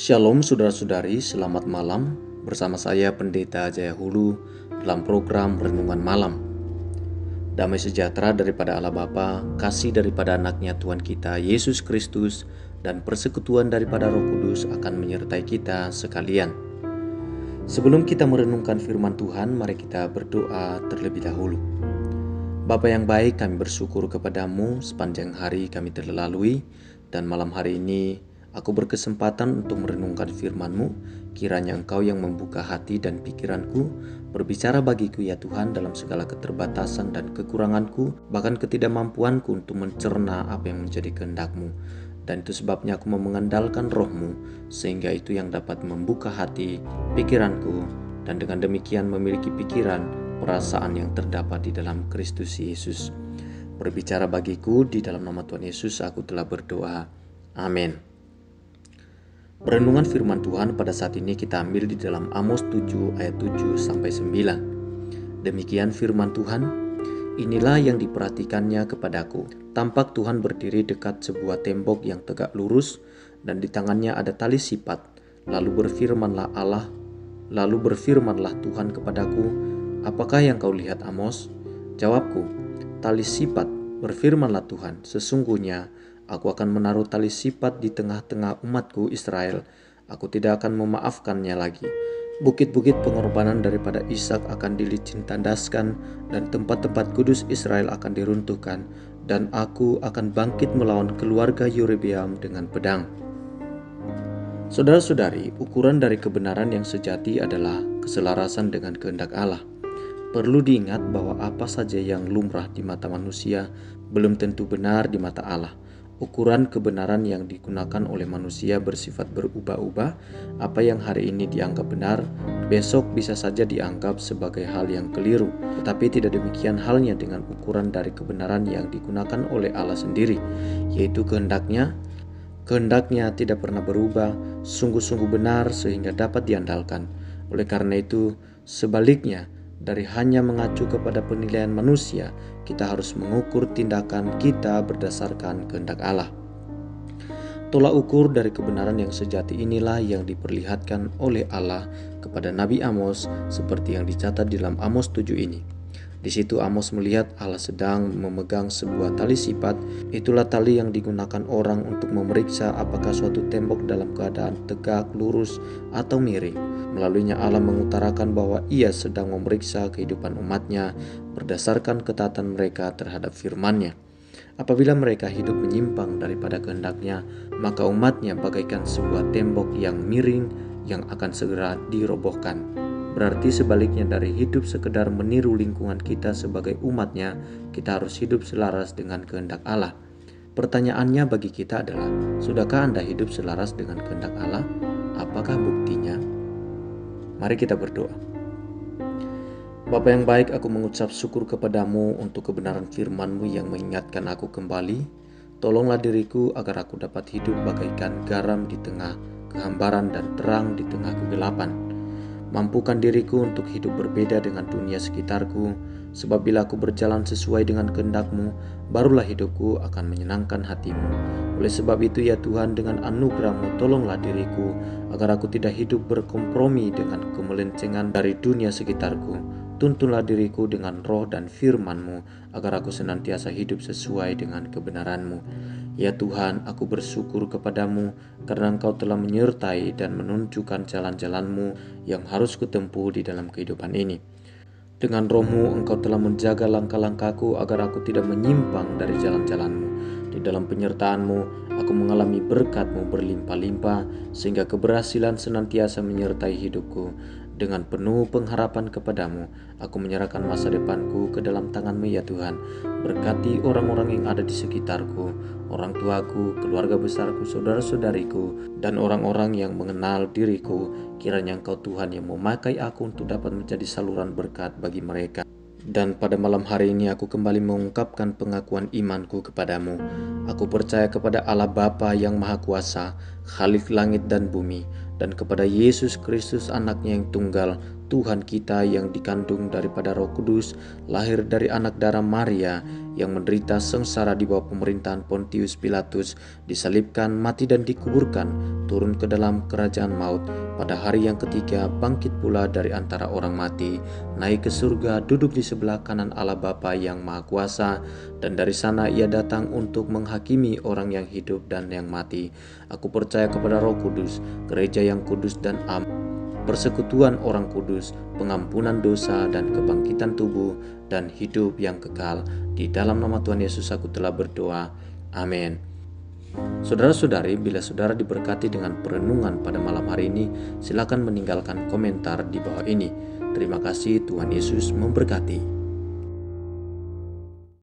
Shalom saudara-saudari, selamat malam. Bersama saya Pendeta Jaya Hulu dalam program Renungan Malam. Damai sejahtera daripada Allah Bapa, kasih daripada anaknya Tuhan kita Yesus Kristus, dan persekutuan daripada Roh Kudus akan menyertai kita sekalian. Sebelum kita merenungkan firman Tuhan, mari kita berdoa terlebih dahulu. Bapa yang baik, kami bersyukur kepadamu sepanjang hari kami telah lalui, dan malam hari ini aku berkesempatan untuk merenungkan firman-Mu. Kiranya Engkau yang membuka hati dan pikiranku, berbicara bagiku ya Tuhan dalam segala keterbatasan dan kekuranganku, bahkan ketidakmampuanku untuk mencerna apa yang menjadi kehendak-Mu. Dan itu sebabnya aku mau mengandalkan Roh-Mu, sehingga itu yang dapat membuka hati, pikiranku, dan dengan demikian memiliki pikiran, perasaan yang terdapat di dalam Kristus Yesus. Berbicara bagiku, di dalam nama Tuhan Yesus aku telah berdoa. Amin. Renungan firman Tuhan pada saat ini kita ambil di dalam Amos 7 ayat 7 sampai 9. Demikian firman Tuhan, inilah yang diperhatikannya kepadaku. Tampak Tuhan berdiri dekat sebuah tembok yang tegak lurus dan di tangannya ada tali sipat. Lalu berfirmanlah Tuhan kepadaku, apakah yang kau lihat Amos? Jawabku, tali sipat. Berfirmanlah Tuhan, sesungguhnya aku akan menaruh tali sipat di tengah-tengah umatku Israel. Aku tidak akan memaafkannya lagi. Bukit-bukit pengorbanan daripada Ishak akan dilicin tandaskan, dan tempat-tempat kudus Israel akan diruntuhkan. Dan aku akan bangkit melawan keluarga Yerobeam dengan pedang. Saudara-saudari, ukuran dari kebenaran yang sejati adalah keselarasan dengan kehendak Allah. Perlu diingat bahwa apa saja yang lumrah di mata manusia belum tentu benar di mata Allah. Ukuran kebenaran yang digunakan oleh manusia bersifat berubah-ubah. Apa yang hari ini dianggap benar, besok bisa saja dianggap sebagai hal yang keliru. Tetapi tidak demikian halnya dengan ukuran dari kebenaran yang digunakan oleh Allah sendiri, yaitu kehendaknya. Kehendaknya tidak pernah berubah, sungguh-sungguh benar sehingga dapat diandalkan. Oleh karena itu, sebaliknya, dari hanya mengacu kepada penilaian manusia, kita harus mengukur tindakan kita berdasarkan kehendak Allah. Tolak ukur dari kebenaran yang sejati inilah yang diperlihatkan oleh Allah kepada Nabi Amos seperti yang dicatat di dalam Amos 7 ini. Di situ Amos melihat Allah sedang memegang sebuah tali sipat. Itulah tali yang digunakan orang untuk memeriksa apakah suatu tembok dalam keadaan tegak, lurus, atau miring. Melaluinya Allah mengutarakan bahwa Ia sedang memeriksa kehidupan umatnya berdasarkan ketaatan mereka terhadap firman-Nya. Apabila mereka hidup menyimpang daripada kehendaknya, maka umatnya bagaikan sebuah tembok yang miring yang akan segera dirobohkan. Berarti sebaliknya dari hidup sekedar meniru lingkungan kita sebagai umatnya, kita harus hidup selaras dengan kehendak Allah. Pertanyaannya bagi kita adalah, sudahkah Anda hidup selaras dengan kehendak Allah? Apakah buktinya? Mari kita berdoa. Bapa yang baik, aku mengucap syukur kepadamu untuk kebenaran firman-Mu yang mengingatkan aku kembali. Tolonglah diriku agar aku dapat hidup bagaikan garam di tengah kehambaran dan terang di tengah kegelapan. Mampukan diriku untuk hidup berbeda dengan dunia sekitarku, sebab bila aku berjalan sesuai dengan kehendak-Mu, barulah hidupku akan menyenangkan hati-Mu. Oleh sebab itu ya Tuhan, dengan anugerah-Mu tolonglah diriku agar aku tidak hidup berkompromi dengan kemelencengan dari dunia sekitarku. Tuntunlah diriku dengan roh dan firman-Mu agar aku senantiasa hidup sesuai dengan kebenaran-Mu. Ya Tuhan, aku bersyukur kepadamu karena Engkau telah menyertai dan menunjukkan jalan-jalan-Mu yang harus kutempuh di dalam kehidupan ini. Dengan Roh-Mu Engkau telah menjaga langkah-langkahku agar aku tidak menyimpang dari jalan-jalan-Mu. Di dalam penyertaan-Mu, aku mengalami berkat-Mu berlimpah-limpah sehingga keberhasilan senantiasa menyertai hidupku. Dengan penuh pengharapan kepadamu, aku menyerahkan masa depanku ke dalam tangan-Mu ya Tuhan. Berkati orang-orang yang ada di sekitarku, orang tuaku, keluarga besarku, saudara-saudariku, dan orang-orang yang mengenal diriku. Kiranya Engkau Tuhan yang memakai aku untuk dapat menjadi saluran berkat bagi mereka. Dan pada malam hari ini aku kembali mengungkapkan pengakuan imanku kepadamu. Aku percaya kepada Allah Bapa yang Maha Kuasa, Khalik langit dan bumi, dan kepada Yesus Kristus anaknya yang tunggal, Tuhan kita yang dikandung daripada Roh Kudus, lahir dari anak darah Maria, yang menderita sengsara di bawah pemerintahan Pontius Pilatus, disalibkan, mati dan dikuburkan, turun ke dalam kerajaan maut, pada hari yang ketiga bangkit pula dari antara orang mati, naik ke surga, duduk di sebelah kanan Allah Bapa yang Maha Kuasa, dan dari sana ia datang untuk menghakimi orang yang hidup dan yang mati. Aku percaya kepada Roh Kudus, gereja yang kudus dan persekutuan orang kudus, pengampunan dosa dan kebangkitan tubuh dan hidup yang kekal. Di dalam nama Tuhan Yesus aku telah berdoa. Amin. Saudara-saudari, bila saudara diberkati dengan perenungan pada malam hari ini, silakan meninggalkan komentar di bawah ini. Terima kasih, Tuhan Yesus memberkati.